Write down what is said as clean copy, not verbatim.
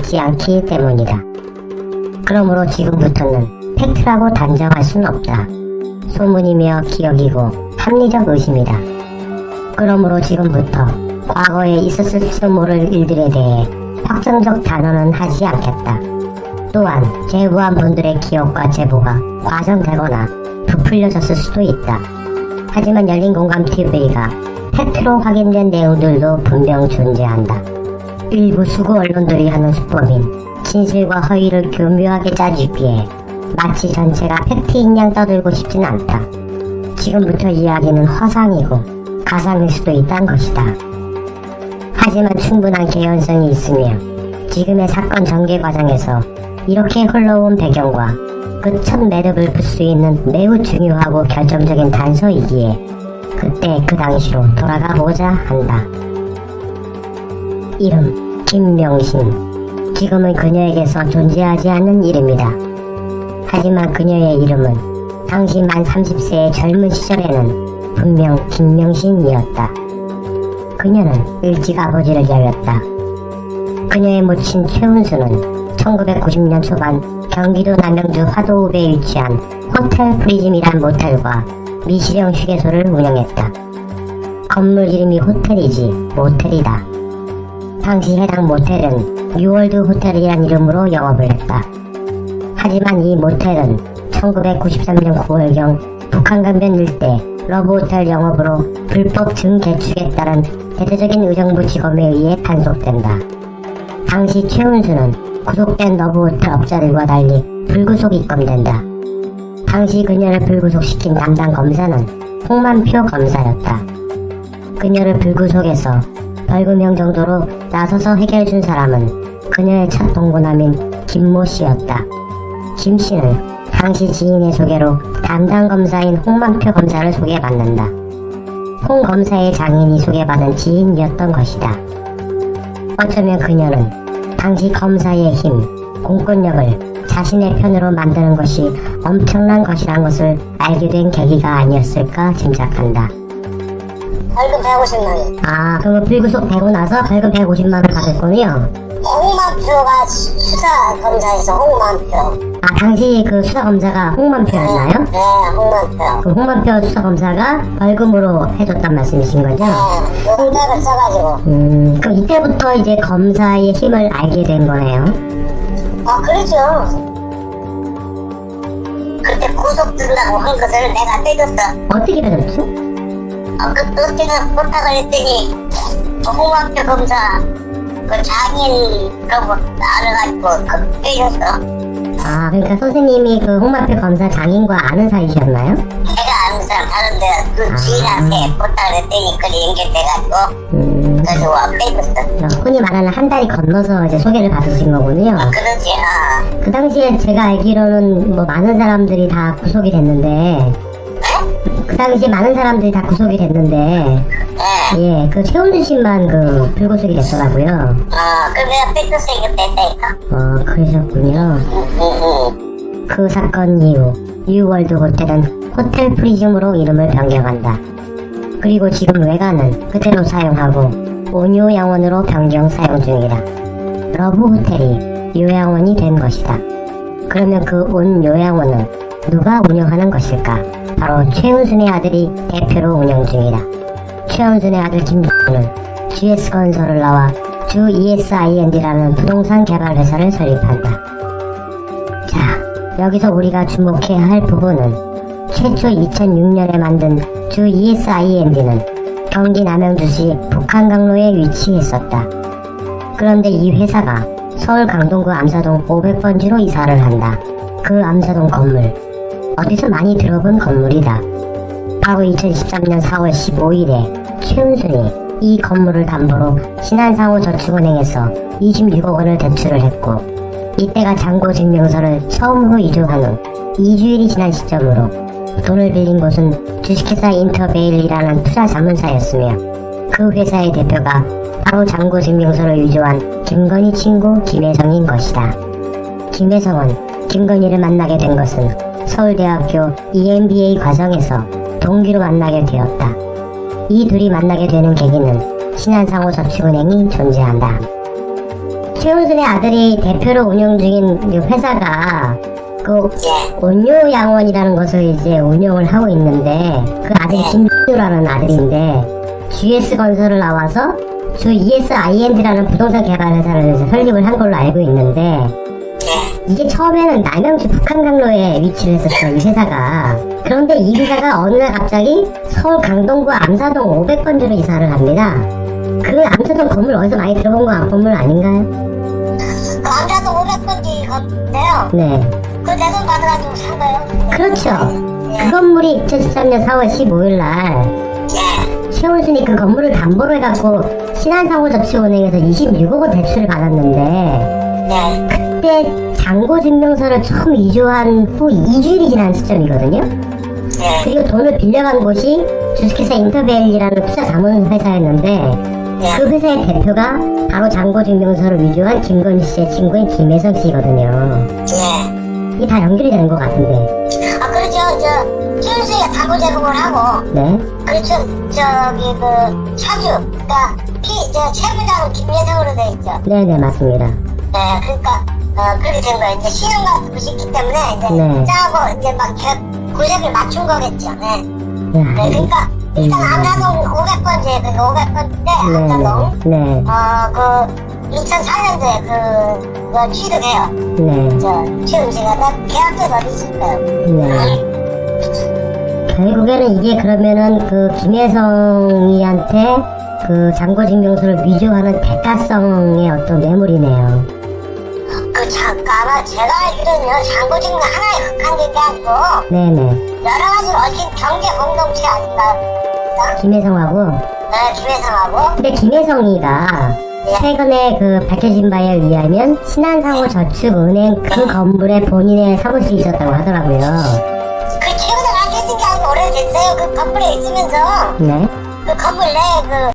믿지 않기 때문이다. 그러므로 지금부터는 팩트라고 단정할 순 없다. 소문이며 기억이고 합리적 의심이다. 그러므로 지금부터 과거에 있었을지도 모를 일들에 대해 확정적 단언은 하지 않겠다. 또한 제보한 분들의 기억과 제보가 과장되거나 부풀려졌을 수도 있다. 하지만 열린공감TV가 팩트로 확인된 내용들도 분명 존재한다. 일부 수구 언론들이 하는 수법인 진실과 허위를 교묘하게 짜주기에 마치 전체가 팩트인 양 떠들고 싶진 않다. 지금부터 이야기는 허상이고 가상일 수도 있다는 것이다. 하지만 충분한 개연성이 있으며 지금의 사건 전개 과정에서 이렇게 흘러온 배경과 그 첫 매듭을 풀 수 있는 매우 중요하고 결정적인 단서이기에 그때 그 당시로 돌아가 보자 한다. 이름 김명신. 지금은 그녀에게서 존재하지 않는 이름이다. 하지만 그녀의 이름은 당시 만 30세의 젊은 시절에는 분명 김명신이었다. 그녀는 일찍 아버지를 잃었다. 그녀의 모친 최은수는 1990년 초반 경기도 남양주 화도읍에 위치한 호텔 프리즘이란 모텔과 미시령 휴게소를 운영했다. 건물 이름이 호텔이지 모텔이다. 당시 해당 모텔은 뉴월드 호텔이란 이름으로 영업을 했다. 하지만 이 모텔은 1993년 9월경 북한강변 일대 러브호텔 영업으로 불법 증개축에 따른 대대적인 의정부 직원에 의해 단속된다. 당시 최은수는 구속된 러브호텔 업자들과 달리 불구속 입건된다. 당시 그녀를 불구속시킨 담당 검사는 홍만표 검사였다. 그녀를 불구속해서 벌금형 정도로 나서서 해결해준 사람은 그녀의 첫 동고남인 김모 씨였다. 김 씨는 당시 지인의 소개로 담당 검사인 홍만표 검사를 소개받는다. 홍 검사의 장인이 소개받은 지인이었던 것이다. 어쩌면 그녀는 당시 검사의 힘, 공권력을 자신의 편으로 만드는 것이 엄청난 것이란 것을 알게 된 계기가 아니었을까 짐작한다. 벌금 150만원. 아, 그럼 불구속되고 나서 벌금 150만원 받았군요. 홍만표가 수사검사에서 홍만표. 아, 당시 그 수사검사가 홍만표였나요? 네, 홍만표. 그 홍만표 수사검사가 벌금으로 해줬단 말씀이신 거죠? 네, 용답을 써가지고. 그럼 이때부터 이제 검사의 힘을 알게 된 거네요. 아, 그렇죠. 그때 구속된다고 한 것을 내가 빼줬어. 어떻게 빼줬죠? 그때는 부탁을 했더니 홍만표 검사 그 장인하고 알아가지고 그 빼줬어. 아, 그러니까 선생님이 그 홍만표 검사 장인과 아는 사이셨나요? 내가 아는 사람 다른데 그 지인한테 부탁을 했더니 그래 연결돼가지고 그래서 와 빼줬어. 흔히 말하는 한 달이 건너서 이제 소개를 받으신 거군요. 그러지. 그 당시에 제가 알기로는 뭐 많은 사람들이 다 구속이 됐는데, 그 당시에 많은 사람들이 다 구속이 됐는데, 예, 그 최은수 씨만 그 불구속이 됐더라고요. 그럼 내가 빼줬어. 이거 뺐다니까. 그러셨군요. 그 사건 이후 뉴월드 호텔은 호텔 프리즘으로 이름을 변경한다. 그리고 지금 외관은 그대로 사용하고 온요양원으로 변경 사용 중이다. 러브 호텔이 요양원이 된 것이다. 그러면 그 온요양원은 누가 운영하는 것일까? 바로 최은순의 아들이 대표로 운영 중이다. 최은순의 아들 김준은 GS건설을 나와 주 ESIND라는 부동산 개발 회사를 설립한다. 자, 여기서 우리가 주목해야 할 부분은 최초 2006년에 만든 주 ESIND는 경기 남양주시 북한강로에 위치했었다. 그런데 이 회사가 서울 강동구 암사동 500번지로 이사를 한다. 그 암사동 건물, 어디서 많이 들어본 건물이다. 바로 2013년 4월 15일에 최은순이 이 건물을 담보로 신한상호저축은행에서 26억 원을 대출을 했고, 이때가 잔고증명서를 처음으로 이조한 후 2주일이 지난 시점으로 돈을 빌린 곳은 주식회사 인터베일이라는 투자 자문사였으며, 그 회사의 대표가 바로 잔고증명서를 위조한 김건희 친구 김혜성인 것이다. 김혜성은 김건희를 만나게 된 것은 서울대학교 EMBA 과정에서 동기로 만나게 되었다. 이 둘이 만나게 되는 계기는 신한상호저축은행이 존재한다. 최은순의 아들이 대표로 운영 중인 이 회사가 그 예. 온료양원이라는 것을 이제 운영을 하고 있는데 그 아들이 김주라는 아들인데 GS건설을 나와서 주 ESIND라는 부동산 개발 회사를 이제 설립을 한 걸로 알고 있는데 예. 이게 처음에는 남양주 북한강로에 위치를 했었어요, 이 회사가. 그런데 이 회사가 어느 날 갑자기 서울 강동구 암사동 500번지로 이사를 합니다. 그 암사동 건물 어디서 많이 들어본 건물 아닌가요? 그 남자도 500번지 건데요. 네. 그 내 돈 받아가지고 산 거예요. 그렇죠. 그 건물이 2013년 4월 15일 날 예. 최원순이 그 건물을 담보로 해갖고 신한상호저축은행에서 26억 원 대출을 받았는데 예. 그때 잔고증명서를 처음 위조한 후 2주일이 지난 시점이거든요. 예. 그리고 돈을 빌려간 곳이 주식회사 인터벨이라는 투자 자문 회사였는데 그 회사의 대표가 바로 잔고증명서를 위조한 김건희 씨의 친구인 김혜성 씨거든요. 예. 이게 다 연결이 되는 것 같은데. 아, 그렇죠. 최은수가 담보 제공을 하고, 네. 그렇죠. 저기, 차주, 그러니까, 최부장은 김예성으로 돼 있죠. 네네, 맞습니다. 네, 그러니까, 그렇게 된 거예요. 이제 신용만 부시기 때문에, 이제, 네. 짜고, 이제 막, 고색을 맞춘 거겠죠. 네. 야, 네, 그러니까, 일단 안가동 500번째, 500번째 안가동, 네. 2004년도에 그거 취득해요. 네. 최은수가 나 계약서가 어디 있을 거예요. 네. 결국에는 이게 그러면은 그 김혜성이한테 그 잔고증명서를 위조하는 대가성의 어떤 뇌물이네요. 잠깐만, 제가 알기로는요, 잔고증명 하나에 국한된 게 아니고, 네네. 여러 가지로 얽힌 경제 공동체 아닌가요? 김혜성하고. 네, 김혜성하고. 근데 김혜성이가 최근에 그 밝혀진 바에 의하면 신한상호저축은행 그 건물에 본인의 사무실이 있었다고 하더라고요. 그 최근에 밝혀진 게 아니고 오래됐어요. 그 건물에 있으면서, 네. 그 건물 내에